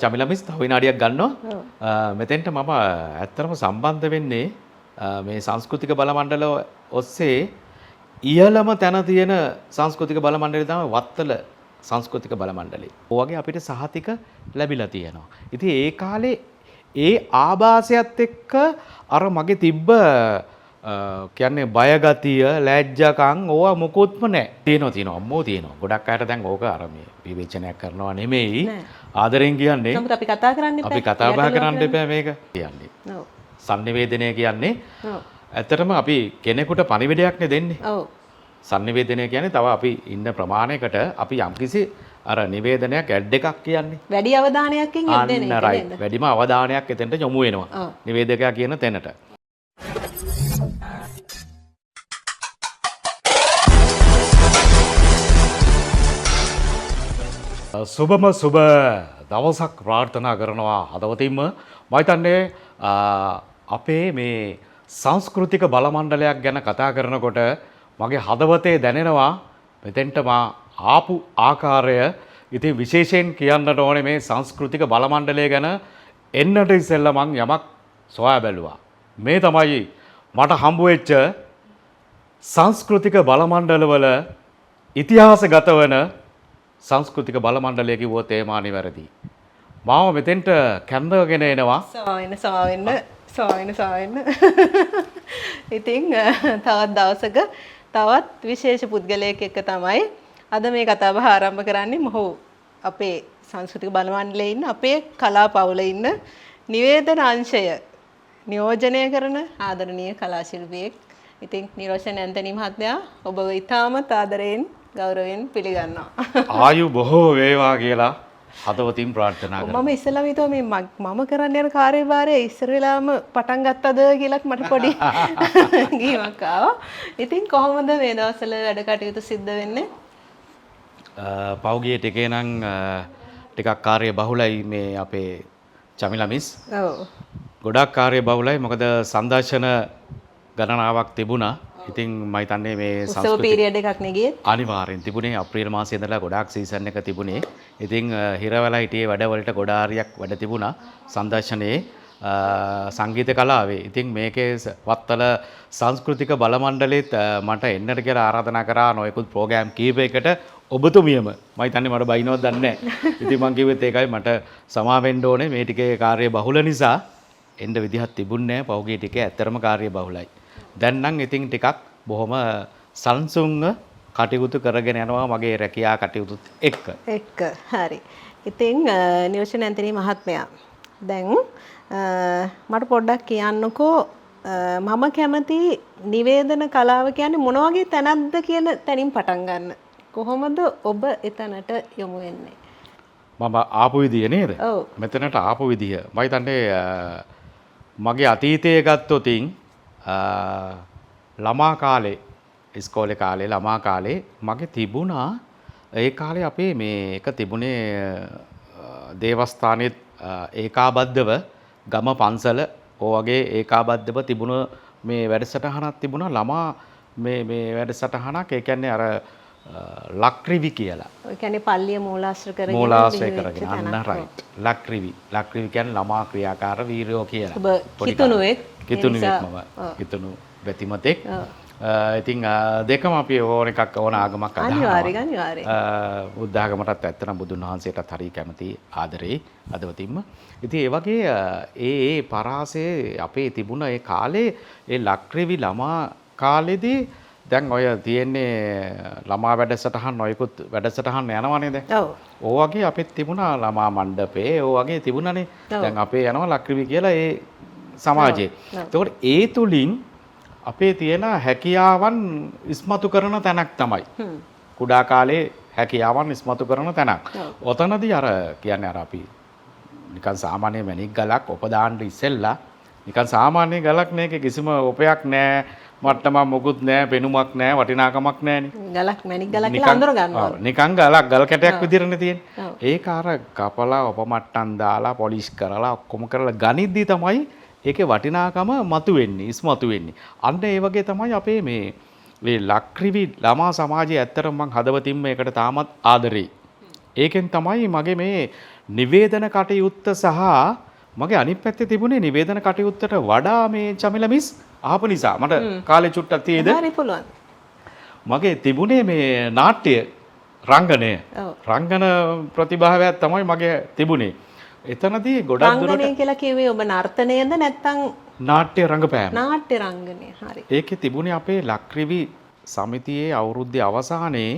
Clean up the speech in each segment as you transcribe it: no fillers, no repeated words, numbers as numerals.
චමිලමිස් තව විනාඩියක් ගන්නවා. මෙතෙන්ට මම ඇත්තටම සම්බන්ධ වෙන්නේ මේ සංස්කෘතික බල මණ්ඩල ඔස්සේ ඉහළම තැන තියෙන සංස්කෘතික බල මණ්ඩලය තමයි වත්තල සංස්කෘතික බල මණ්ඩලය. ඔයගේ අපිට සහතික ලැබිලා තියෙනවා. ඉතින් ඒ කාලේ ඒ ආభాසයත් එක්ක අර මගේ තිබ්බ කියන්නේ බය ගතිය, ලැජ්ජකම් ඕවා මොකොත්ම නැහැ. තියෙනවා අම්මෝ තියෙනවා. ගොඩක් අයට දැන් ඕක අර මේ විවේචනයක් කරනවා නෙමෙයි. ආදරෙන් කියන්නේ. නමුත් අපි කතා කරන්න එපා. අපි කතා බහ කරන්න එපා මේක කියන්නේ. ඔව්. sannivedanaya කියන්නේ ඔව්. ඇත්තටම අපි කෙනෙකුට පණිවිඩයක් නේ දෙන්නේ. ඔව්. sannivedanaya කියන්නේ තව අපි ඉන්න ප්‍රමාණයකට අපි යම්කිසි අර නිවේදනයක් ඇඩ් එකක් කියන්නේ. වැඩි අවධානයකින් යොදන්නේ නේද? වැඩිම අවධානයක් එතෙන්ට යොමු වෙනවා. නිවේදකයා කියන තැනට. සුබම සුබ දවසක් ප්‍රාර්ථනා කරනවා හදවතින්ම. මම හිතන්නේ අපේ මේ සංස්කෘතික බල මණ්ඩලයක් ගැන කතා කරනකොට මගේ හදවතේ දැනෙනවා මෙතෙන්ට මා ආපු ආකාරය. ඉතින් විශේෂයෙන් කියන්නට ඕනේ මේ සංස්කෘතික බල මණ්ඩලය ගැන එන්නට ඉස්සෙල්ලා මං යමක් සොයා බැලුවා. මේ තමයි මට හම්බ වෙච්ච සංස්කෘතික බල මණ්ඩලවල ඉතිහාසගත වන සංස්කෘතික බල මණ්ඩලය කිව්වොත් ඒ මානි වැරදි. මාව මෙතෙන්ට කැඳවගෙන එනවා. සාවෙන්න. ඉතින් තවත් දවසක තවත් විශේෂ පුද්ගලයෙක් එක්ක තමයි අද මේ කතාබහ ආරම්භ කරන්නේ. මොහු අපේ සංස්කෘතික බල මණ්ඩලයේ ඉන්න අපේ කලා පවුලේ ඉන්න නිවේදන අංශය නියෝජනය කරන ආදරණීය කලා ශිල්පියෙක්. ඉතින් නිරෝෂන් ඇන්තනි මහත්මයා ඔබ ඉතාමත් ආදරයෙන් ගෞරවයෙන් පිළිගන්නවා. ආයු බොහෝ වේවා කියලා හදවතින් ප්‍රාර්ථනා කරනවා. මම ඉස්සෙල්ලාම හිතුවා මේ මම කරන්න යන කාර්යභාරය ඉස්සර වෙලාම පටන් ගත්තද කියලාත් මට පොඩි ගීමක් ආවා. ඉතින් කොහොමද මේ දවස්වල වැඩ කටයුතු සිද්ධ වෙන්නේ? පෞගිය ටිකේ නම් ටිකක් කාර්ය බහුලයි මේ අපේ චමිලමිස්. ඔව්. ගොඩක් කාර්ය බහුලයි. මොකද සංදර්ශන ගණනාවක් තිබුණා. ඉතින් මම හිතන්නේ මේ උත්සව පීරියඩ් එකක් නේ ගියේ. අනිවාර්යෙන් තිබුණේ අප්‍රේල් මාසයේ ඉඳලා ගොඩාක් සීසන් එක තිබුණේ. ඉතින් හිරවලා හිටියේ වැඩවලට ගොඩාරියක් වැඩ තිබුණා සංදර්ශනයේ සංගීත කලාවේ. ඉතින් මේකේ වත්තල සංස්කෘතික බල මණ්ඩලෙත් මට එන්නට කියලා ආරාධනා කරා නොයෙකුත් ප්‍රෝග්‍රෑම් කීපයකට ඔබතුමියම. මම හිතන්නේ මට බයිනවත් දන්නේ නැහැ. ඉතින් මං කිව්වෙත් ඒකයි මට සමා වෙන්න ඕනේ මේ ටිකේ කාර්ය බහුල නිසා එන්න විදිහක් තිබුණේ නැහැ. පෞගේ ටිකේ ඇත්තරම කාර්ය බහුලයි. දැන් නම් ඉතින් ටිකක් බොහොම සංසුන්ව කටයුතු කරගෙන යනවා මගේ රැකියා කටයුතුත් එක්ක. හරි. ඉතින් නිරෝෂන් ඇන්තනි මහත්මයා දැන් මට පොඩ්ඩක් කියන්නකෝ මම කැමති නිවේදන කලාව කියන්නේ මොන වගේ තැනක්ද කියන තැනින් පටන් ගන්න. කොහොමද ඔබ එතනට යොමු වෙන්නේ? මම ආපු විදිය නේද? ඔව්. මෙතනට ආපු විදිය. මම හිතන්නේ මගේ අතීතයේ ගත්තොතින් ළමා කාලේ ඉස්කෝලේ කාලේ ළමා කාලේ මගේ තිබුණා ඒ කාලේ අපේ මේ එක තිබුණේ දේවස්ථානෙත් ඒකාබද්ධව ගම පන්සල වගේ ඒකාබද්ධව තිබුණ මේ වැඩසටහනක් තිබුණා ළමා මේ වැඩසටහනක්. ඒ කියන්නේ අර ලක්රිවි කියලා. ඒ කියන්නේ පල්ලිය මූලාශ්‍ර කරගෙන අන්න රයිට්. ලක්රිවි කියන්නේ ළමා ක්‍රියාකාර වීරයෝ කියලා. ඔබ කිතුණුවෙක් මම කිතුණු බැතිමතෙක්. ඉතින් දෙකම අපි ඕන එකක් ඕන ආගමක් අනිවාර්යයෙන් බුද්ධ ආගමටත් ඇත්තටම බුදුන් වහන්සේටත් හරිය කැමති ආදරේ අදවතින්ම. ඉතින් ඒ වගේ ඒ පරාසයේ අපේ තිබුණ ඒ කාලේ ඒ ලක්රිවි ළමා කාලෙදී දැන් ඔය තියෙන්නේ ළමා වැඩසටහන් නොයෙකුත් වැඩසටහන් යනවනේ දැන්. ඔව්. ඕ වගේ අපිත් තිබුණා ළමා මණ්ඩපේ ඕ වගේ තිබුණානේ. දැන් අපේ යනවා ලක්රිවි කියලා ඒ සමාජයේ. එතකොට ඒ තුලින් අපේ තියෙන හැකියාවන් ඉස්මතු කරන තැනක් තමයි. කුඩා කාලේ හැකියාවන් ඉස්මතු කරන තැනක්. ඔතනදී අර කියන්නේ අර අපි නිකන් සාමාන්‍ය මැණික් ගලක් උපදාන්න ඉස්සෙල්ලා නිකන් සාමාන්‍ය ගලක් නේක කිසිම උපයක් නැහැ. මට්ටමක් මොකුත් නැහැ, පෙනුමක් නැහැ, වටිනාකමක් නැහැනේ. ගලක් මැණික් ගලක් කියලා අඳුර ගන්නවා. නිකන් ගලක් ගල් කැටයක් විදිහටනේ තියෙන්නේ. ඒක අර කපලා උපමට්ටම් දාලා පොලිෂ් කරලා ඔක්කොම කරලා ගනිද්දි තමයි ඒකේ වටිනාකම මතුවෙන්නේ, ඉස්මතු වෙන්නේ. අන්න ඒ වගේ තමයි අපේ මේ ලක්රිවි ළමා සමාජයේ ඇත්තටම මං හදවතින්ම ඒකට තාමත් ආදරෙයි. ඒකෙන් තමයි මගේ මේ නිවේදන කටයුත්ත සහ මගේ අනිත් පැත්තේ තිබුණේ නිවේදන කටයුත්තට වඩා මේ චමිලා මිස් ආපු නිසා මට කාලේ චුට්ටක් තියේද? හරි පුළුවන්. මගේ තිබුණේ මේ නාට්‍ය රංගනය. රංගන ප්‍රතිභාවයක් තමයි මගේ තිබුණේ. එතනදී ගොඩක් දුරට රංගනය කියලා කිව්වේ ඔබ නර්තනයද නැත්නම් නාට්‍ය රංගපෑම. නාට්‍ය රංගනය. හරි. ඒකේ තිබුණේ අපේ ලක්රිවි සමිතියේ අවුරුද්දේ අවසානයේ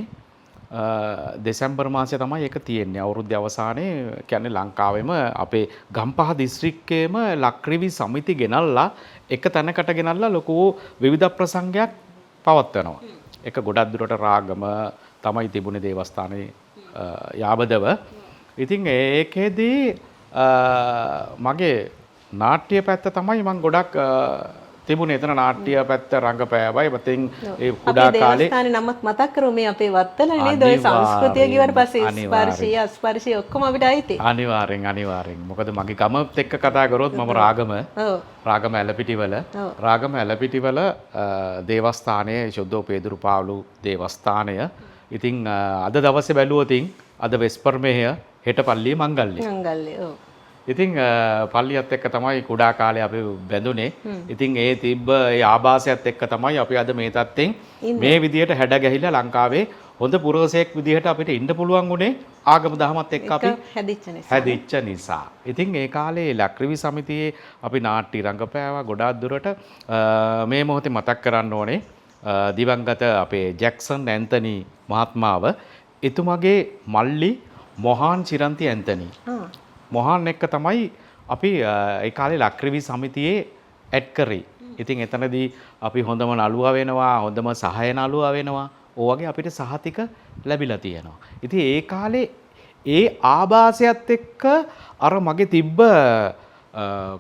දෙසැම්බර් මාසයේ තමයි ඒක තියෙන්නේ. අවුරුද්දේ අවසානයේ කියන්නේ ලංකාවෙම අපේ ගම්පහ දිස්ත්‍රික්කයේම ලක්රිවි සමිති ගෙනල්ලා එක තැනකට ගෙනල්ලා ලොකු විවිධ ප්‍රසංගයක් පවත්වනවා. ඒක ගොඩක් දුරට රාගම තමයි තිබුණේ දේවස්ථානයේ යාබදව. ඉතින් ඒකෙදී මගේ නාට්‍ය පැත්ත තමයි මම ගොඩක් තිබුණේ. එතන නාට්‍ය පැත්ත රංගපෑවයි. මතින් ඒ කුඩා කාලේ දේවස්ථානේ නමක් මතක් කරමු මේ අපේ වත්තල නේද? ඔය සංස්කෘතිය කිව්වට පස්සේ ස්පර්ශය අස්පර්ශය ඔක්කොම අපිට අයිති. අනිවාර්යෙන්. මොකද මගේ ගමත් එක්ක කතා කරොත් මම රාගම ඇලපිටිවල දේවස්ථානයේ ශුද්ධෝපේදුරු පාවුලු දේවස්ථානය. ඉතින් අද දවසේ බැලුවොත් අද වෙස්පර්මේය හෙට පල්ලියේ මංගල්‍ය. ඉතින් පල්ලියත් එක්ක තමයි කුඩා කාලේ අපි බැඳුනේ. ඉතින් ඒ තිබ්බ ඒ ආభాසයත් එක්ක තමයි අපි අද මේ තත්ත්වෙන් මේ විදියට හැඩ ගැහිලා ලංකාවේ හොඳ පුරවැසියෙක් විදියට අපිට ඉන්න පුළුවන් උනේ ආගම දහමත් එක්ක අපි හැදිච්ච නිසා. ඉතින් ඒ කාලේ ලක්රිවි සමිතියේ අපි නාට්‍ය රංගපෑවා ගොඩාක් දුරට. මේ මොහොතේ මතක් කරන්න ඕනේ දිවංගත අපේ ජැක්සන් ඇන්තනි මහත්මාව එතුමගේ මල්ලි මොහාන් චිරන්ති ඇන්තනි. මොහාන් එක්ක තමයි අපි ඒ කාලේ ලක්රිවි සමිතියේ ඇඩ් කරේ. ඉතින් එතනදී අපි හොඳම නළුවා වෙනවා, හොඳම සහාය නළුවා වෙනවා. ඕ වගේ අපිට සහතික ලැබිලා තියෙනවා. ඉතින් ඒ කාලේ ඒ ආభాසයත් එක්ක අර මගේ තිබ්බ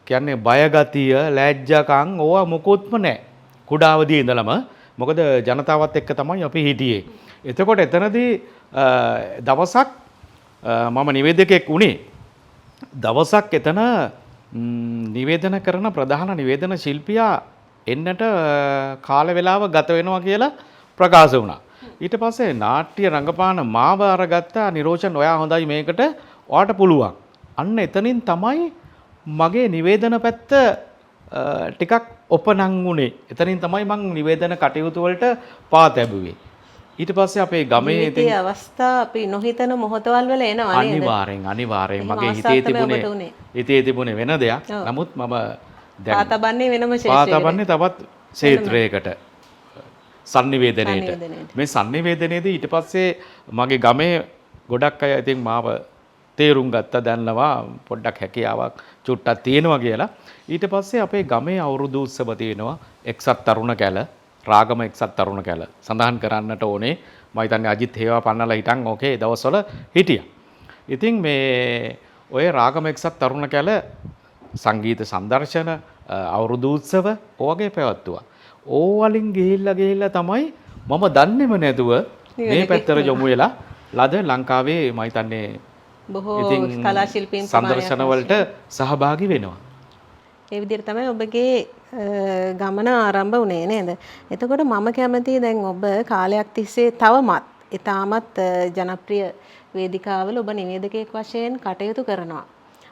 කියන්නේ බය ගතිය, ලැජ්ජකම් ඕවා මොකොත්ම නැහැ. කුඩාවදී ඉඳලම මොකද ජනතාවත් එක්ක තමයි අපි හිටියේ. එතකොට එතනදී දවසක් මම නිවේදකයෙක් වුණේ. දවසක් එතන නිවේදන කරන ප්‍රධාන නිවේදන ශිල්පියා එන්නට කාල වේලාව ගත වෙනවා කියලා ප්‍රකාශ වුණා. ඊට පස්සේ නාට්‍ය රංගපාන මාව අරගත්තා නිරෝෂන් ඔයා හොඳයි මේකට ඔයාට පුළුවන්. අන්න එතනින් තමයි මගේ නිවේදන පැත්ත ටිකක් ඔපනං වුණේ. එතනින් තමයි මං නිවේදන කටයුතු වලට පා තැබුවේ. ඊට පස්සේ අපේ ගමේ ඉතින් අවස්ථා අපි නොහිතන මොහොතවල් වල එනවා නේද? අනිවාර්යෙන් මගේ හිතේ තිබුණේ වෙන දෙයක්. නමුත් මම දැන් පාතබන්නේ වෙනම පාතබන්නේ තවත් ක්ෂේත්‍රයකට sannivedanayට. මේ sannivedanayේදී ඊට පස්සේ මගේ ගමේ ගොඩක් අය ඉතින් මාව තේරුම් ගත්තා දැන්නවා පොඩ්ඩක් හැකියාවක් චුට්ටක් තියෙනවා කියලා. ඊට පස්සේ අපේ ගමේ අවුරුදු උත්සව තියෙනවා. එක්සත් තරුණ කැල රාගම එක්සත් තරුණ කැල සඳහන් කරන්නට ඕනේ. මම හිතන්නේ අජිත් හේවා පන්නලා හිටන් ඕකේ දවස්වල හිටියා. ඉතින් මේ ඔය රාගම එක්සත් තරුණ කැල සංගීත සංදර්ශන අවුරුදු උත්සව ඔයගේ පැවැත්තුවා. ඕවලින් ගිහිල්ලා තමයි මම දන්නේම නැතුව මේ පැත්තට යොමු වෙලා ලද ලංකාවේ මම හිතන්නේ බොහෝ කලා ශිල්පීන් සංදර්ශන වලට සහභාගී වෙනවා. ඒ විදිහට තමයි ඔබගේ ගමන ආරම්භ වුණේ නේද? එතකොට මම කැමතියි දැන් ඔබ කාලයක් තිස්සේ තවමත් ඊටමත් ජනප්‍රිය වේදිකාවල ඔබ නිවේදකයෙක් වශයෙන් කටයුතු කරනවා.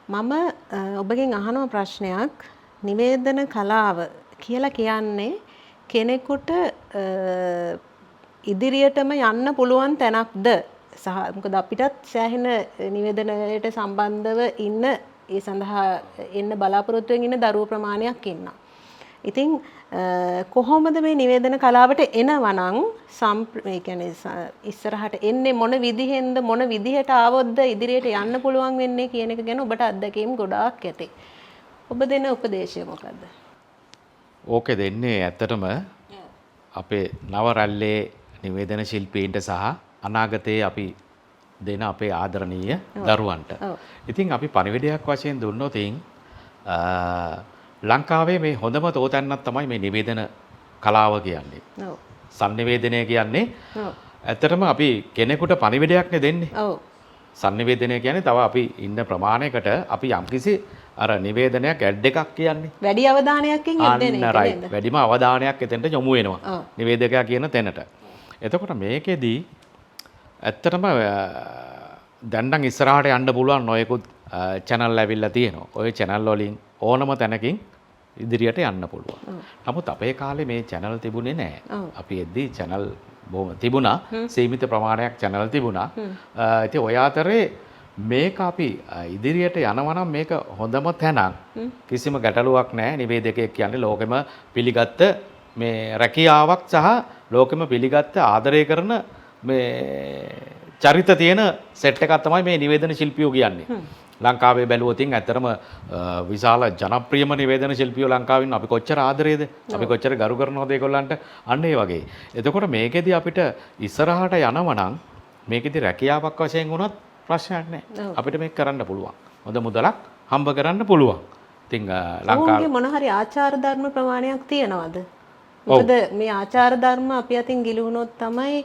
මම ඔබගෙන් අහනවා ප්‍රශ්නයක්. නිවේදන කලාව කියලා කියන්නේ කෙනෙකුට ඉදිරියටම යන්න පුළුවන් තැනක්ද? සහ මොකද අපිටත් සෑහෙන නිවේදනයට සම්බන්ධව ඉන්න ඒ සඳහා එන්න බලාපොරොත්තුවෙන් ඉන්න දරුවෝ ප්‍රමාණයක් ඉන්නවා. ඉතින් කොහොමද මේ නිවේදන කලාවට එනවනම් ඒ කියන්නේ ඉස්සරහට එන්නේ මොන විදිහෙන්ද මොන විදිහට ආවොත්ද ඉදිරියට යන්න පුළුවන් වෙන්නේ කියන එක ගැන ඔබට අත්දැකීම් ගොඩාක් ඇති. ඔබ දෙන උපදේශය මොකද්ද? ඕකේ දෙන්නේ ඇත්තටම අපේ නව රැල්ලේ නිවේදන ශිල්පීන්ට සහ අනාගතයේ අපි දෙන අපේ ආදරණීය දරුවන්ට. ඉතින් අපි පණිවිඩයක් වශයෙන් දුන්නොත් ලංකාවේ මේ හොඳම තෝතැන්නක් තමයි මේ නිවේදන කලාව කියන්නේ. ඔව්. sannivedanaya කියන්නේ ඇත්තටම අපි කෙනෙකුට පණිවිඩයක්නේ දෙන්නේ. ඔව්. sannivedanaya කියන්නේ තව අපි ඉන්න ප්‍රමාණයකට අපි යම්කිසි අර නිවේදනයක් ඇඩ් එකක් කියන්නේ. වැඩි අවධානයකින් යොදන්නේ නේද? වැඩිම අවධානයක් එතෙන්ට යොමු වෙනවා. නිවේදකයා කියන තැනට. එතකොට මේකෙදී ඇත්තටම දැන් නම් ඉස්සරහට යන්න පුළුවන් නොයෙකුත් channel ඇවිල්ලා තියෙනවා. ওই channel වලින් ඕනම තැනකින් ඉදිරියට යන්න පුළුවන්. නමුත් අපේ කාලේ මේ channel තිබුණේ නැහැ. අපි එද්දී channel බොහොම තිබුණා. සීමිත ප්‍රමාණයක් channel තිබුණා. ඉතින් ඔය අතරේ මේක අපි ඉදිරියට යනවා නම් මේක හොඳම තැනක්. කිසිම ගැටලුවක් නැහැ. නිවේදකයෙක් කියන්නේ ලෝකෙම පිළිගත්ත මේ රැකියාවක් සහ ලෝකෙම පිළිගත්ත ආදරය කරන මේ චරිත තියෙන සෙට් එකක් තමයි මේ නිවේදන ශිල්පියෝ කියන්නේ. ලංකාවේ බැලුවොතින් ඇත්තටම විශාල ජනප්‍රියම නිවේදන ශිල්පියෝ ලංකාවේ ඉන්න අපි කොච්චර ආදරේද? අපි කොච්චර ගරු කරනවද ඒගොල්ලන්ට? අන්න ඒ වගේ. එතකොට මේකෙදි අපිට ඉස්සරහට යනවා නම් මේකෙදි රැකියාවක් වශයෙන් වුණත් ප්‍රශ්නයක් නැහැ. අපිට මේක කරන්න පුළුවන්. හොඳ මුදලක් හම්බ කරන්න පුළුවන්. ඉතින් ලංකාවේ මොන හරි ආචාර ධර්ම ප්‍රමාණයක් තියනවද? මොකද මේ ආචාර ධර්ම අපි අතින් ගිලුණොත් තමයි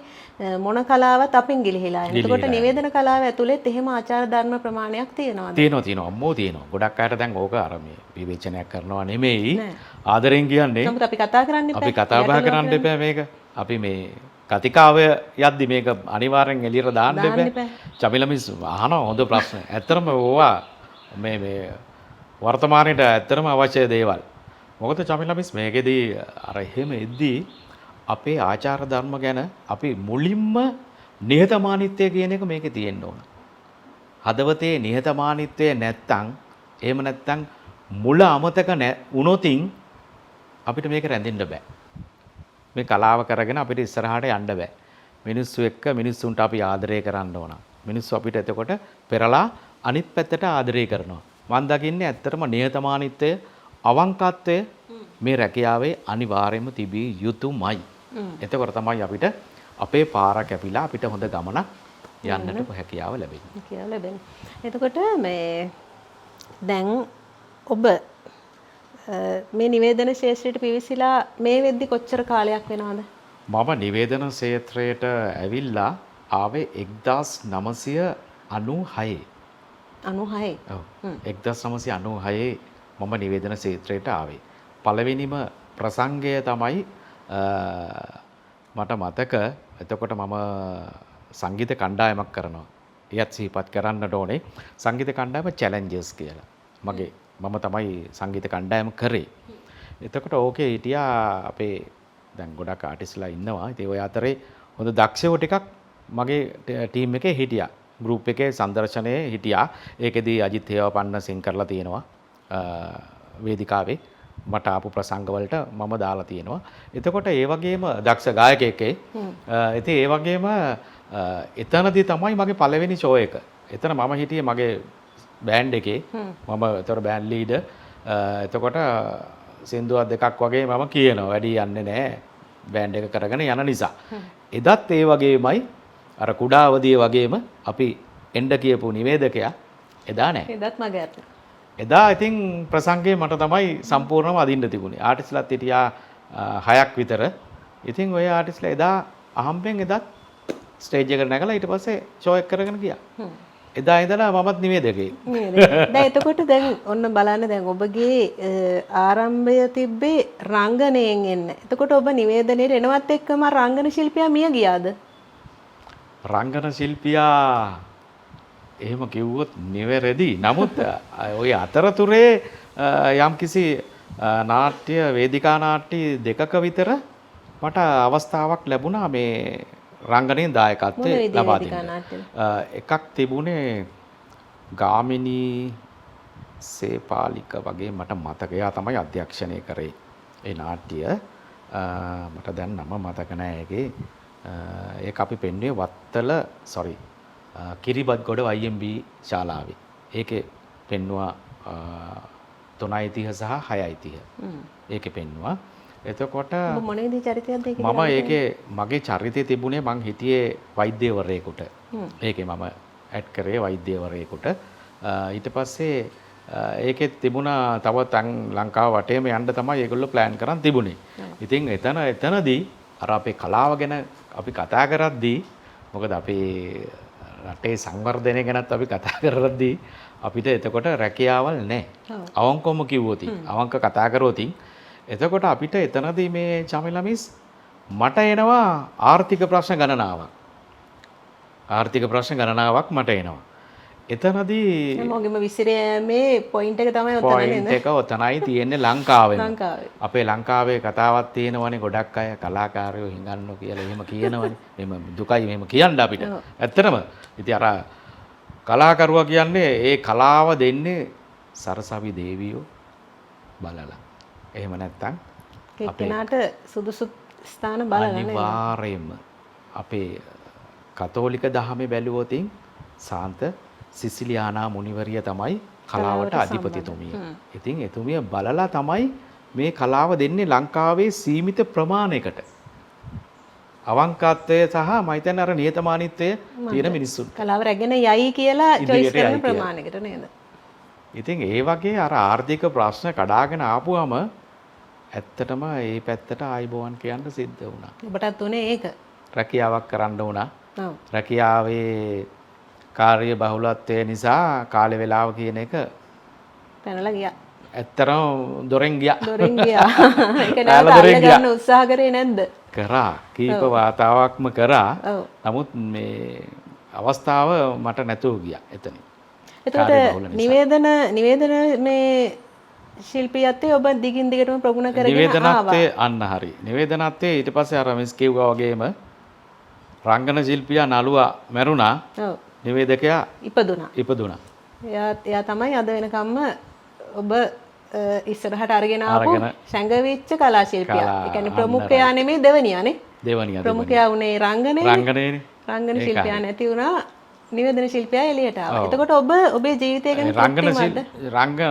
මොන කලාවත් අපින් ගිලිහිලා යන්නේ. එතකොට නිවේදන කලාව ඇතුළෙත් එහෙම ආචාර ධර්ම ප්‍රමාණයක් තියනවාද? තියෙනවා අම්මෝ තියෙනවා. ගොඩක් අයට දැන් ඕක අර මේ විවේචනයක් කරනවා නෙමෙයි. ආදරෙන් කියන්නේ. නමුත් අපි කතා කරන්න එපා. අපි කතා බහ කරන්න එපා මේක. අපි මේ කතිකාවය යද්දි මේක අනිවාර්යෙන් එළියට දාන්න එපා. චමිල මිස් අහන හොඳ ප්‍රශ්න. ඇත්තටම ඕවා මේ වර්තමානයේට ඇත්තටම අවශ්‍ය දේවල්. මොකද චමිල මිස් මේකෙදී අර එහෙම එද්දී අපේ ආචාර ධර්ම ගැන අපි මුලින්ම නිහතමානීත්වය කියන එක මේකේ තියෙන්න ඕන. හදවතේ නිහතමානීත්වය නැත්තම් එහෙම නැත්තම් මුල අමතක වුණොතින් අපිට මේක රැඳෙන්න බෑ. මේ කලාව කරගෙන අපිට ඉස්සරහට යන්න බෑ. මිනිස්සු එක්ක මිනිස්සුන්ට අපි ආදරය කරන්න ඕන. මිනිස්සු අපිට එතකොට පෙරලා අනිත් පැත්තට ආදරය කරනවා. මම දකින්නේ ඇත්තටම නිහතමානීත්වය අවංකත්වය මේ රැකියාවේ අනිවාර්යයෙන්ම තිබිය යුතුමයි. එතකොට තමයි අපිට අපේ පාර කැපිලා අපිට හොඳ ගමනක් යන්නට හැකියාව ලැබෙන්නේ. එතකොට මේ දැන් ඔබ මේ නිවේදන ක්ෂේත්‍රයට පිවිසිලා මේ වෙද්දි කොච්චර කාලයක් වෙනවද? මම නිවේදන ක්ෂේත්‍රයට ඇවිල්ලා ආවේ 1996. 96. ඔව්. 1996 මම නිවේදන ක්ෂේත්‍රයට ආවේ. පළවෙනිම ප්‍රසංගය තමයි මට මතක. එතකොට මම සංගීත කණ්ඩායමක් කරනවා. එයත් සිහිපත් කරන්නට ඕනේ. සංගීත කණ්ඩායම චැලෙන්ජර්ස් කියලා. මම තමයි සංගීත කණ්ඩායම කරේ. එතකොට ඕකේ හිටියා අපේ දැන් ගොඩක් ආටිස්ලා ඉන්නවා. ඉතින් ඔය අතරේ හොඳ දක්ෂයෝ ටිකක් මගේ ටීම් එකේ හිටියා. ගෲප් එකේ සංදර්ශනයේ හිටියා. ඒකෙදී අජිත් හේවපන්න සිං කරලා තියෙනවා. වේදිකාවේ මට ආපු ප්‍රසංග වලට මම දාලා තියෙනවා. එතකොට ඒ වගේම දක්ෂ ගායකයෙක්ගේ ඉතින් ඒ වගේම එතනදී තමයි මගේ පළවෙනි ෂෝ එක. එතන මම හිටියේ මගේ බෑන්ඩ් එකේ. මම ඒතර බෑන්ඩ් ලීඩර්. එතකොට සින්දුවක් දෙකක් වගේ මම කියනවා. වැඩි යන්නේ නැහැ. බෑන්ඩ් එක කරගෙන යන නිසා. එදත් ඒ වගේමයි අර කුඩා අවදියේ වගේම අපි එන්න කියපු නිවේදකයා එදා නැහැ. එදත් මගේ අත. එදා ඉතින් ප්‍රසංගයේ මට තමයි සම්පූර්ණව අදින්න තිබුණේ. ආටිස්ලාත් හිටියා 6ක් විතර. ඉතින් ඔය ආටිස්ලා එදා අහම්බෙන් එදත් ස්ටේජ් එකට නැගලා ඊට පස්සේ ෂෝ එක කරගෙන ගියා. එදා ඉඳලා මමත් නිවේදකයෙක්. දැන් එතකොට දැන් ඔන්න බලන්න දැන් ඔබගේ ආරම්භය තිබ්බේ රංගනයෙන් එන්න. එතකොට ඔබ නිවේදනයේ එනවත් එක්කම රංගන ශිල්පියා මිය ගියාද? රංගන ශිල්පියා එහෙම කිව්වොත් නිවැරදි. නමුත් ওই අතරතුරේ යම්කිසි නාට්‍ය වේදිකා නාට්‍ය දෙකක විතර මට අවස්ථාවක් ලැබුණා මේ රංගනයෙන් දායකත්වය ලබා දෙන්න. එකක් තිබුණේ ගාමිණී සේපාලික වගේ මට මතක. එයා තමයි අධ්‍යක්ෂණය කරේ ඒ නාට්‍ය. මට දැන් නම මතක නෑ ඒකේ. ඒක අපි පෙන්වුවේ වත්තල කිරිබත්ගොඩ YMB ශාලාවේ. ඒකේ පෙන්වුවා 3:30 සහ 6:30. ඒකේ පෙන්වුවා. එතකොට මොන විදිහේ චරිතයක්ද ඒක? මම ඒකේ මගේ චරිතය තිබුණේ මං හිටියේ වෛද්‍යවරයෙකුට. ඒකේ මම ඇඩ් කරේ වෛද්‍යවරයෙකුට. ඊට පස්සේ ඒකේ තිබුණා තව තන් ලංකාව වටේම යන්න තමයි ඒගොල්ලෝ ප්ලෑන් කරන් තිබුණේ. ඉතින් එතනදී අර අපේ කලාව ගැන අපි කතා කරද්දී මොකද අපේ රටේ සංවර්ධනය ගැනත් අපි කතා කරද්දී අපිට එතකොට රැකියාවල් නැහැ. අවංකවම කිව්වොත් අවංක කතා කරොත් එතකොට අපිට එතනදී මේ චමිලා මිස් මට එනවා ආර්ථික ප්‍රශ්න ගණනාවක්. ආර්ථික ප්‍රශ්න ගණනාවක් මට එනවා. එතනදී හැමෝගෙම විසිරීමේ පොයින්ට් එක තමයි ඔතන පොයින්ට් නේද? එක ඔතනයි තියෙන්නේ ලංකාවෙම. ලංකාවේ. අපේ ලංකාවේ කතාවක් තියෙනවනේ ගොඩක් අය කලාකාරයෝ හිඟන්නෝ කියලා එහෙම කියනවනේ. එහෙම දුකයි මෙහෙම කියන්න අපිට. ඇත්තටම ඉතින් අර කලාකරුවා කියන්නේ ඒ කලාව දෙන්නේ සරසවි දේවියෝ බලලා. එහෙම නැත්තම් එක්කෙනාට සුදුසු ස්ථාන බලලා නේද? අනිවාර්යයෙන්ම අපේ කතෝලික දහමේ බැලුවොතින් සාන්ත සිසිලියානා මුනිවරිය තමයි කලාවට අධිපතිතුමිය. ඉතින් එතුමිය බලලා තමයි මේ කලාව දෙන්නේ ලංකාවේ සීමිත ප්‍රමාණයකට. අවංකත්වය සහ මම හිතන්නේ අර නිහතමානීත්වය තියෙන මිනිස්සුන්. කලාව රැගෙන යයි කියලා චොයිස් ඉදිරියට කරන යයි ප්‍රමාණයකට නේද? ඉතින් ඒ වගේ අර ආර්ථික ප්‍රශ්න කඩාගෙන ආපුවම ඇත්තටම ඒ පැත්තට ආයිබෝවන් කියන්න සිද්ධ වුණා. ඔබටත් උනේ ඒක. රැකියාවක් කරන්න වුණා. ඔව්. රැකියාවේ කාර්ය බහුලත්වය නිසා කාලේ වේලාව කියන එක පැනලා ගියා. ඇත්තරම දොරෙන් ගියා. දොරෙන් ගියා. ඒක පැනලා නැවත දොරෙන් ගියා. අල්ලගන්න උත්සාහ කරේ නැද්ද? කරා. කීප වාතාවක්ම කරා. ඔව්. නමුත් මේ අවස්ථාව මට නැතුව ගියා එතනින්. එතකොට නිවේදන මේ ශිල්පියත්වයේ ඔබ දිගින් දිගටම ප්‍රගුණ කරගෙන ආවා. නිවේදනත්වයේ අන්න හරි. නිවේදනත්වයේ ඊට පස්සේ අර මිස් කිව්වා වගේම රංගන ශිල්පියා නළුවා මැරුණා. ඔව්. නිවේදකයා ඉපදුනා. එයා තමයි අද වෙනකම්ම ඔබ ඉස්සරහට අරගෙන ආපු සංගවිච්ච කලා ශිල්පියා. ඒ කියන්නේ ප්‍රමුඛයා නෙමෙයි දෙවනියානේ. දෙවනියා. ප්‍රමුඛයා උනේ රංගනේනේ. රංගනේනේ. රංගන ශිල්පියා නැති වුණා. නිවේදන ශිල්පියා එළියට ආවා. එතකොට ඔබ ඔබේ ජීවිතය ගැන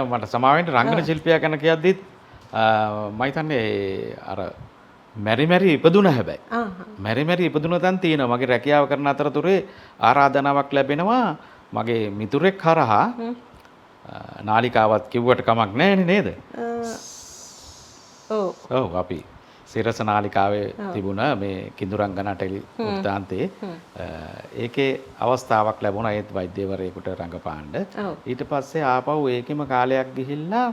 මට සමාවෙන්න රංගන ශිල්පියා ගැන කියද්දිත් මම හිතන්නේ අර මැරි ඉපදුන හැබැයි. මැරි ඉපදුන තැන් තියෙනවා. මගේ රැකියාව කරන අතරතුරේ ආරාධනාවක් ලැබෙනවා මගේ මිතුරෙක් හරහා නාලිකාවත් කිව්වට කමක් නැහැ නේද? ඔව් අපි සිරස නාලිකාවේ තිබුණ මේ කිඳුරංගනා ටෙලි වෘත්තාන්තයේ ඒකේ අවස්ථාවක් ලැබුණා ඒත් වෛද්‍යවරයෙකුට රඟපාන්න. ඊට පස්සේ ආපහු ඒකෙම කාලයක් ගිහිල්ලා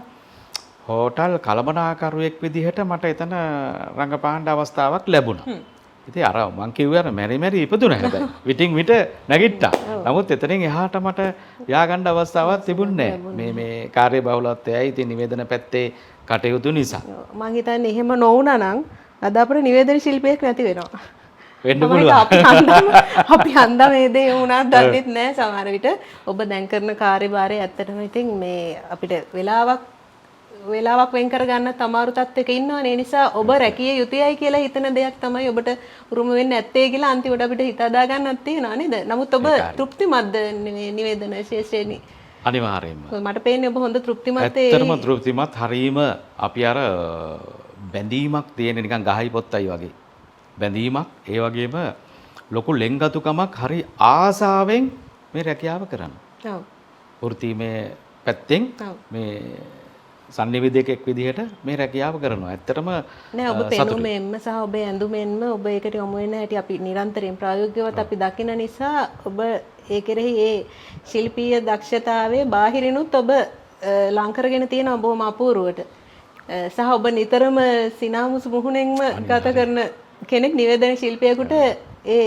හෝටල් කළමනාකරුවෙක් විදිහට මට එතන රඟපාන්න අවස්ථාවක් ලැබුණා. ඉතින් අර මං කිව්වේ අර මැරි ඉපදුණා හැබැයි. විටින් විට නැගිට්ටා. නමුත් එතනින් එහාට මට යආගන්න අවස්ථාවක් තිබුණේ නැහැ. මේ කාර්ය බහුලත්වයයි ඉතින් නිවේදන පැත්තේ කටයුතු නිසා. මං හිතන්නේ එහෙම නොවුණා නම් අද අපේ නිවේදන ශිල්පියෙක් නැති වෙනවා. වෙන්න පුළුවන්. අපි හන්දා මේ දේ වුණාත් දන්නෙත් නැහැ සමහර විට. ඔබ දැන් කරන කාර්යභාරය ඇත්තටම ඉතින් මේ අපිට වෙලාවක් වෙන් කරගන්න අමාරු තත්ත්වයක ඉන්නවනේ. ඒ නිසා ඔබ රැකිය යුතුයයි කියලා හිතන දෙයක් තමයි ඔබට උරුම වෙන්නේ නැත්තේ කියලා අන්තිමට අපිට හිත හදා ගන්නත් තියෙනවා නේද? නමුත් ඔබ තෘප්තිමත්ද නිවේදන ශේෂ්ත්‍රයේ? අනිවාර්යයෙන්ම. මට පේන්නේ ඔබ හොඳ තෘප්තිමත් ඇත්තටම තෘප්තිමත් හරීම අපි අර බැඳීමක් තියෙන නිකන් ගහයි පොත්තයි වගේ. බැඳීමක් ඒ වගේම ලොකු ලෙන්ගතුකමක් හරි ආසාවෙන් මේ රැකියාව කරනවා. ඔව්. වෘත්තීමේ පැත්තෙන් මේ සංනිවේදකෙක් විදිහට මේ රැකියාව කරනවා. ඇත්තටම නෑ ඔබ පෙනුමෙන්ම සහ ඔබේ ඇඳුමෙන්ම ඔබ ඒකට යොමු වෙන හැටි අපි නිරන්තරයෙන් ප්‍රායෝගිකවත් අපි දකින නිසා ඔබ ඒ කෙරෙහි ඒ ශිල්පීය දක්ෂතාවයේ බාහිරිනුත් ඔබ ලං කරගෙන තියෙනවා බොහොම අපූර්වට. සහ ඔබ නිතරම සිනාමුසු මුහුණෙන්ම ගත කරන කෙනෙක් නිවේදන ශිල්පියෙකුට ඒ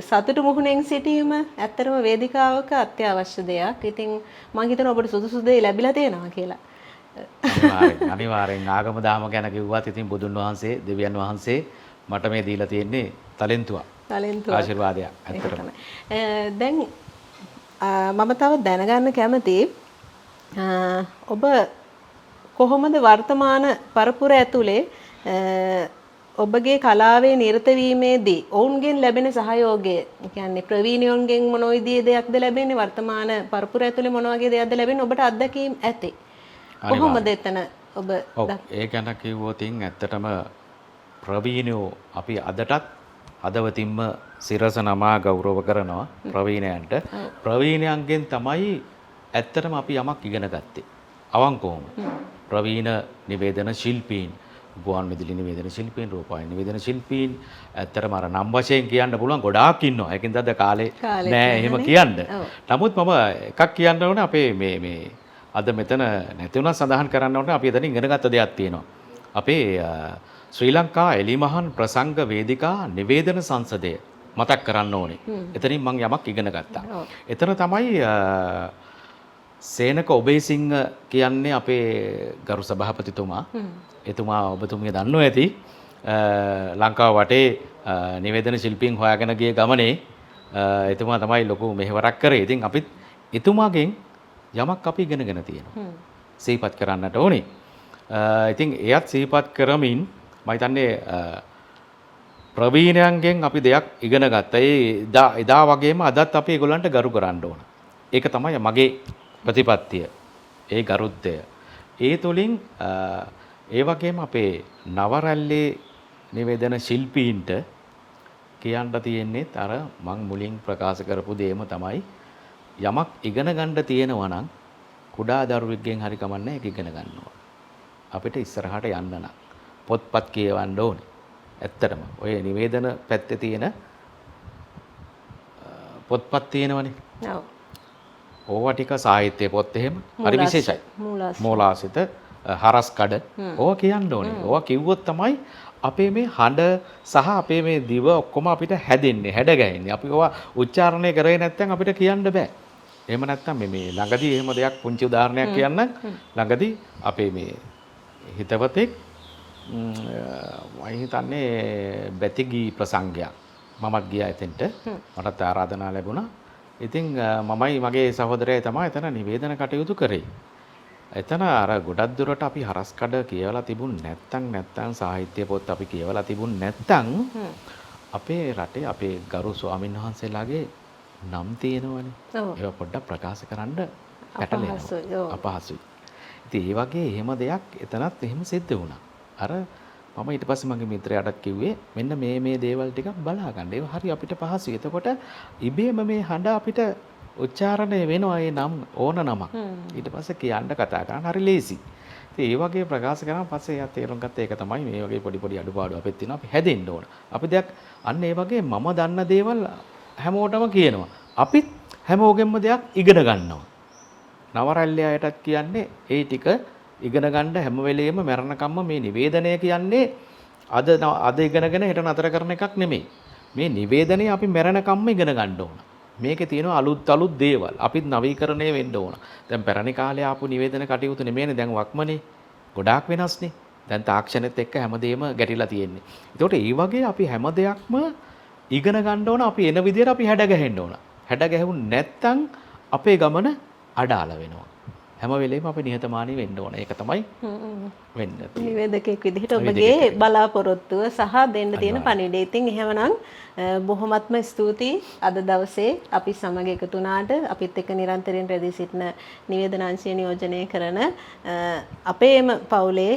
සතුටු මුහුණෙන් සිටීම ඇත්තටම වේදිකාවක අත්‍යවශ්‍ය දෙයක්. ඉතින් මම හිතනවා ඔබට සුදුසු දේ ලැබිලා තියෙනවා කියලා. අනිවාර්යෙන් ආගම දාම ගැන කිව්වත් ඉතින් බුදුන් වහන්සේ දෙවියන් වහන්සේ මට මේ දීලා තියෙන්නේ ටැලන්තුවක්. ආශිර්වාදයක් ඇත්තටම. දැන් මම තව දැනගන්න කැමතියි ඔබ කොහොමද වර්තමාන පරපුර ඇතුලේ ඔබගේ කලාවේ නිරත වීමේදී ඔවුන්ගෙන් ලැබෙන සහයෝගය, කියන්නේ ප්‍රවීණයන්ගෙන් මොන විදිහේ දෙයක්ද ලැබෙන්නේ, වර්තමාන පරපුර ඇතුලේ මොන වගේ දෙයක්ද ලැබෙන්නේ, ඔබට අත්දැකීම් ඇති. කොහොමද එතන ඔබ ඒ ගැන කිව්වොත් ඇත්තටම ප්‍රවීණයෝ අපි අදටත් හදවතින්ම සිරස නමා ගෞරව කරනවා ප්‍රවීණයන්ට. ප්‍රවීණයන්ගෙන් තමයි ඇත්තටම අපි යමක් ඉගෙන ගත්තේ. අවංකවම ප්‍රවීණ නිවේදන ශිල්පීන්, ගුවන් විදුලි නිවේදන ශිල්පීන්, රූපවාහිනී නිවේදන ශිල්පීන් ඇත්තටම අර නම් වශයෙන් කියන්න පුළුවන් ගොඩාක් ඉන්නවා. ඒකින්ද අද කාලේ නෑ එහෙම කියන්න. නමුත් මම එකක් කියන්න ඕනේ අපේ මේ අද මෙතන නැති වුණා සඳහන් කරන්න ඕනේ අපි එතනින් ඉගෙන ගත්ත දෙයක් තියෙනවා. අපේ ශ්‍රී ලංකා එලිමහන් ප්‍රසංග වේදිකා නිවේදන සංසදය මතක් කරන්න ඕනේ. එතනින් මම යමක් ඉගෙන ගත්තා. එතන තමයි සේනක ඔබේසිංහ කියන්නේ අපේ ගරු සභාපතිතුමා. එතුමා ඔබතුමිය දන්නෝ ඇති. ලංකාව වටේ නිවේදන ශිල්පීන් හොයාගෙන ගිය ගමනේ එතුමා තමයි ලොකු මෙහෙවරක් කරේ. ඉතින් අපිත් එතුමාගෙන් යමක් අපි ඉගෙනගෙන තියෙනවා. සිහිපත් කරන්නට ඕනේ. ඉතින් එයත් සිහිපත් කරමින් මම හිතන්නේ ප්‍රවීණයන්ගෙන් අපි දෙයක් ඉගෙන ගත්තා. ඒ එදා වගේම අදත් අපි ඒගොල්ලන්ට ගරු කරන්න ඕන. ඒක තමයි මගේ ප්‍රතිපත්තිය. ඒ ගරුත්වය. ඒ තුලින් ඒ වගේම අපේ නවරැල්ලේ නිවේදන ශිල්පීන්ට කියන්න තියෙන්නේ අර මං මුලින් ප්‍රකාශ කරපු දෙයම තමයි යමක් ඉගෙන ගන්න තියෙනවා නම් කුඩා දරුවෙක්ගෙන් හරි කමන්නේ ඒක ඉගෙන ගන්න ඕන. අපිට ඉස්සරහට යන්න නම් පොත්පත් කියවන්න ඕනේ. ඇත්තටම ඔය නිවේදන පැත්තේ තියෙන පොත්පත් තියෙනවනේ. ඔව්. ඕවා ටික සාහිත්‍ය පොත් එහෙම හරි විශේෂයි. මූලාසිත හරස්කඩ ඕවා කියන්න ඕනේ. ඕවා කිව්වොත් තමයි අපේ මේ හඬ සහ අපේ මේ දිව ඔක්කොම අපිට හැදෙන්නේ, හැඩ ගැහෙන්නේ. අපි ඕවා උච්චාරණය කරේ නැත්නම් අපිට කියන්න බෑ. එහෙම නැත්නම් මේ ළඟදී එහෙම දෙයක් පුංචි උදාහරණයක් කියන්නම්. ළඟදී අපේ මේ හිතවතෙක් මම හිතන්නේ බැතිගී ප්‍රසංගයක් මමත් ගියා එතෙන්ට. මටත් ආරාධනා ලැබුණා. ඉතින් මමයි මගේ සහෝදරයයි තමයි එතන නිවේදන කටයුතු කරේ. එතන අර ගොඩක් දුරට අපි හරස්කඩ කියවලා තිබුණ නැත්තම් සාහිත්‍ය පොත් අපි කියවලා තිබුණ නැත්තම් අපේ රටේ අපේ ගරු ස්වාමීන් වහන්සේලාගේ නම් තියෙනවනේ. ඒවා පොඩ්ඩක් ප්‍රකාශ කරන්න පැටලෙනවා. අපහසුයි. ඉතින් ඒ වගේ එහෙම දෙයක් එතනත් එහෙම සිද්ධ වුණා. අර මම ඊට පස්සේ මගේ මිත්‍රයාටත් කිව්වේ මෙන්න මේ දේවල් ටිකක් බලා ගන්න. ඒක හරි අපිට පහසුයි. එතකොට ඉබේම මේ හඬ අපිට උච්චාරණය වෙනවා ඒ නම් ඕන නමක්. ඊට පස්සේ කියන්න කතා කරන්න හරි ලේසි. ඉතින් ඒ වගේ ප්‍රකාශ කරාම පස්සේ එයා තේරුම් ගත්තා ඒක තමයි මේ වගේ පොඩි අඩුපාඩු අපිට තියෙනවා. අපි හැදෙන්න ඕන. අපි දෙයක් අන්න ඒ වගේ මම දන්න දේවල් හැමෝටම කියනවා. අපිත් හැමෝගෙම දෙයක් ඉගෙන ගන්නවා. නවරැල්ලේ අයටත් කියන්නේ ඒ ටික ඉගෙන ගන්න හැම වෙලෙම මරණකම්ම මේ නිවේදනය කියන්නේ අද ඉගෙනගෙන හෙට නතර කරන එකක් නෙමෙයි. මේ නිවේදනය අපි මරණකම්ම ඉගෙන ගන්න ඕන. මේකේ තියෙන අලුත් දේවල් අපිත් නවීකරණය වෙන්න ඕන. දැන් පැරණි කාලේ ආපු නිවේදන කටයුතු නෙමෙයිනේ දැන් වක්මනේ. ගොඩාක් වෙනස්නේ. දැන් තාක්ෂණෙත් එක්ක හැමදේම ගැටිලා තියෙන්නේ. ඒකට ඒ වගේ අපි හැම දෙයක්ම ඉගෙන ගන්න ඕන. අපි එන විදියට අපි හැඩ ගැහෙන්න ඕන. හැඩ ගැහුන් නැත්තම් අපේ ගමන අඩාල වෙනවා. හැම වෙලේම අපි නිහතමානී වෙන්න ඕන. ඒක තමයි වෙන්න තියෙන්නේ. නිවේදකෙක් විදිහට ඔබගේ බලාපොරොත්තුව සහ දෙන්න තියෙන පණිවිඩය. ඉතින් එහෙමනම් බොහොමත්ම ස්තුතියි අද දවසේ අපි සමග එකතු වුණාට අපිත් එක්ක නිරන්තරයෙන් රැඳී සිටින නිවේදනාංශය නියෝජනය කරන අපේම පවුලේ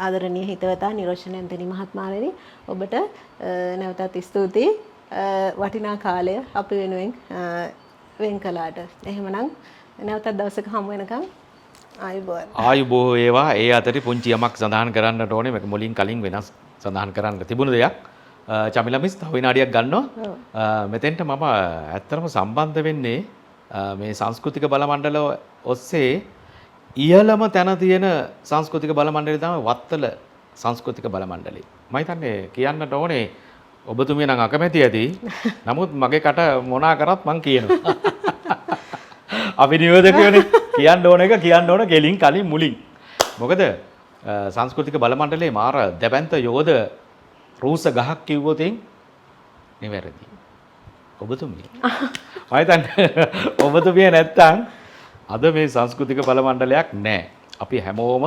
ආදරණීය හිතවතා නිරෝෂණ ඇන්තනි මහත්මයාණනි ඔබට නැවතත් ස්තුතියි වටිනා කාලය අපි වෙනුවෙන් වෙන් කළාට. එහෙමනම් නැවතත් දවසක හමු වෙනකම් ආයුබෝවන් වේවා. ඒ අතරේ පුංචි යමක් සඳහන් කරන්නට ඕනේ. මේක මුලින් කලින් වෙනස් සඳහන් කරන්න තිබුණ දෙයක්. චමිලා මිස් තව විනාඩියක් ගන්නවා. මෙතෙන්ට මම ඇත්තටම සම්බන්ධ වෙන්නේ මේ සංස්කෘතික බල මණ්ඩල ඔස්සේ ඉහළම තැන තියෙන සංස්කෘතික බල මණ්ඩලය තමයි වත්තල සංස්කෘතික බල මණ්ඩලය. මම හිතන්නේ කියන්නට ඕනේ ඔබතුමිය නම් අකමැති ඇති. නමුත් මගේ කට මොනා කරත් මං කියනවා. අපි නිවේදකයෝනේ කියන්න ඕන එක කියන්න ඕන ගෙලින් කලින් මුලින්. මොකද සංස්කෘතික බල මණ්ඩලයේ මාර දැවැන්ත යෝධ රූස ගහක් කිව්වොත් නිවැරදි. ඔබතුමිය. මම හිතන්නේ ඔබතුමිය නැත්තම් අද මේ සංස්කෘතික බල මණ්ඩලයක් නැහැ. අපි හැමෝම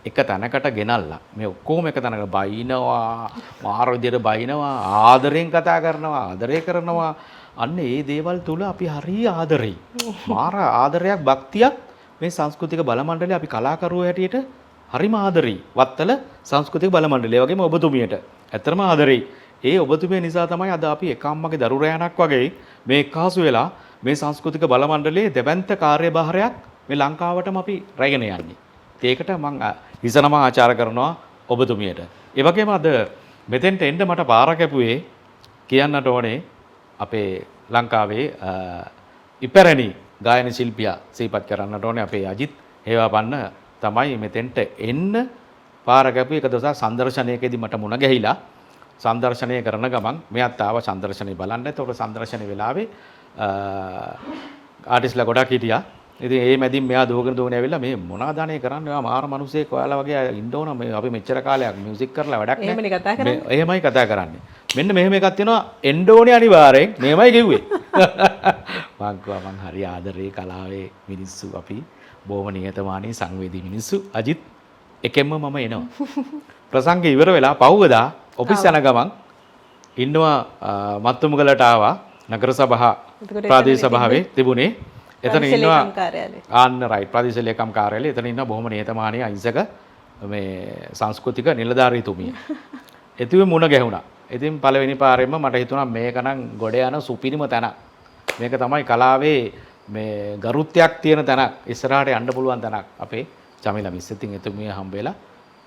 එක තැනකට ගෙනල්ලා මේ ඔක්කොම එක තැනකට බයිනවා, මාර විදියට බයිනවා, ආදරෙන් කතා කරනවා, ආදරය කරනවා. අන්න ඒ දේවල් තුල අපි හරිය ආදරෙයි. මාර ආදරයක් භක්තියක් මේ සංස්කෘතික බල මණ්ඩලය අපි කලාකරුවෝ හැටියට හරිම ආදරෙයි. වත්තල සංස්කෘතික බල මණ්ඩලය වගේම ඔබතුමියට ඇත්තටම ආදරෙයි. ඒ ඔබතුමිය නිසා තමයි අද අපි එක අම්මගේ දරු රැණක් වගේ මේ එක්කාසු වෙලා මේ සංස්කෘතික බල මණ්ඩලයේ දෙවැන්ත කාර්යභාරයක් මේ ලංකාවටම අපි රැගෙන යන්නේ. ඒකට මම හිසනම ආචාර කරනවා ඔබතුමියට. ඒ වගේම අද මෙතෙන්ට එන්න මට පාර කැපුවේ කියන්නට ඕනේ අපේ ලංකාවේ ඉපැරණි ගායන ශිල්පියා සිහිපත් කරන්නට ඕනේ අපේ අජිත් හේවාපන්න තමයි මෙතෙන්ට එන්න පාර කැපුවේ. එක දවසක් සංදර්ශනයකදී මට මුණ ගැහිලා සංදර්ශනය කරන ගමන් මෙයාත් ආව සංදර්ශනය බලන්න. එතකොට සංදර්ශනය වෙලාවේ ආටිස්ලා ගොඩක් හිටියා. ඉතින් ඒ මැදින් මෙයා දුවගෙන ඇවිල්ලා මේ මොනවද අනේ කරන්නේ? ඔයා මාර මිනිස්සෙක් ඔයාලා වගේ ඉන්න ඕන. මේ අපි මෙච්චර කාලයක් මියුසික් කරලා වැඩක් නැහැ. එහෙමනේ කතා කරන්නේ. එහෙමයි කතා කරන්නේ. මෙන්න මෙහෙම එකක් තියෙනවා එන්න ඕනේ අනිවාර්යෙන්. මෙහෙමයි කිව්වේ. මං හරි ආදරේ කලාවේ මිනිස්සු අපි බොහොම නිහතමානී සංවේදී මිනිස්සු. අජිත් එකෙන්ම මම එනවා. ප්‍රසංගය ඉවර වෙලා පහුවදා ඔෆිස් යන ගමන් ඉන්නවා මත්තුමුගලට ආවා නගර සභා ප්‍රාදේශීය සභාවේ තිබුණේ. එතන ඉන්නවා ආන්න රයිට් ප්‍රාදේශීය ලේකම් කාර්යාලයේ. එතන ඉන්න බොහොම නිහතමානී අහිංසක මේ සංස්කෘතික නිලධාරීතුමිය. එතුමේ මුණ ගැහුණා. ඉතින් පළවෙනි පාරෙම මට හිතුණා මේක නම් ගොඩ යන සුපිරිම තැනක්. මේක තමයි කලාවේ මේ ගරුත්වයක් තියෙන තැනක්. ඉස්සරහට යන්න පුළුවන් තැනක්. අපේ චමිලා මිස් ඉතින් එතුමිය හම්බෙලා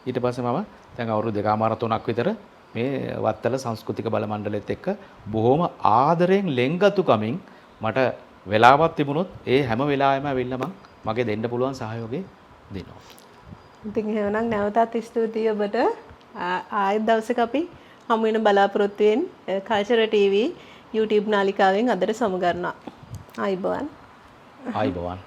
ඊට පස්සේ මම දැන් අවුරුදු 2.5 විතර මේ වත්තල සංස්කෘතික බල මණ්ඩලෙත් එක්ක බොහොම ආදරෙන් ලෙන්ගතුකමින් මට වෙලාවක් තිබුණොත් ඒ හැම වෙලාවෙම ඇවිල්ලා මම මගේ දෙන්න පුළුවන් සහයෝගය දෙනවා. ඉතින් එහෙනම් නැවතත් ස්තුතියි ඔබට. ආයෙත් දවසක අපි හමු වෙන බලාපොරොත්තු වෙන කල්චර් TV YouTube නාලිකාවෙන් අදට සමු ගන්නවා. ආයිබෝවන්. ආයිබෝවන්.